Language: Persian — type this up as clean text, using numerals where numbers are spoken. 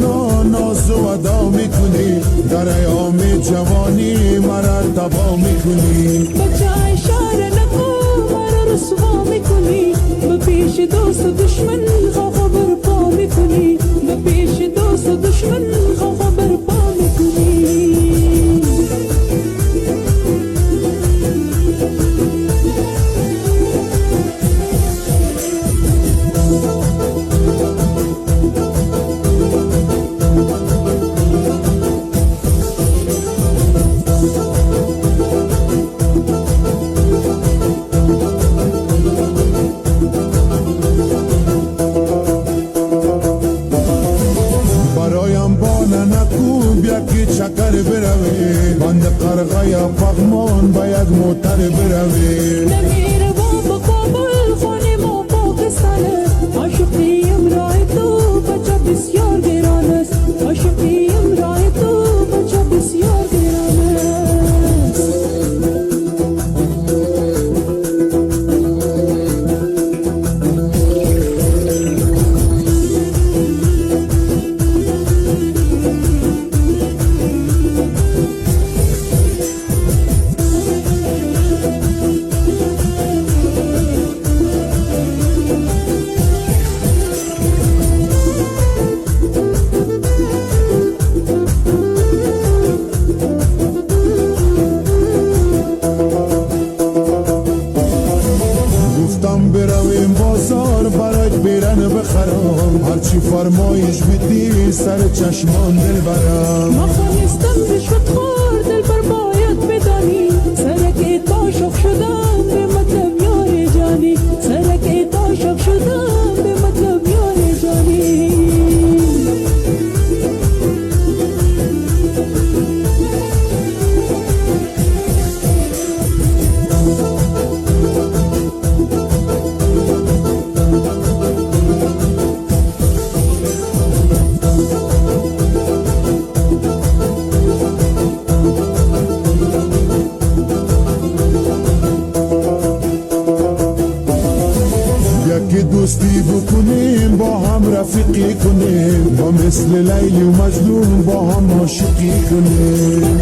مرا ناز و ادا میکنی، در ایام جوانی مرا تبا میکنی. بچه اشاره نکن مرا رسوا میکنی، به پیش دوست و دشمن خواه برپا میکنی، به پیش دوست و دشمن خواه برپا میکنی. برایم بانه نکوب یکی چکر بروی، بند قرغه یا پغمان باید موتر بروی. نمیره با کابل خانه ما پاکستانه، عاشقیم رای تو بچه بسیار گران است، عاشقیم رای تو بچه بسیار گران است. گفتم برویم بازار برایت بیرن بخرم، هرچی فرمایش بدی سر چشمان دل برم. ما خواستم رشوت خور دل بر باید بدانی، سرک عاشق شدم به مطلب یار جانی، سرک عاشق شدم به مطلب یار جانی. یکی دوستی بکنیم با هم رفیقی کنیم، با مثل لیلی و مجنون با هم عاشقی کنیم.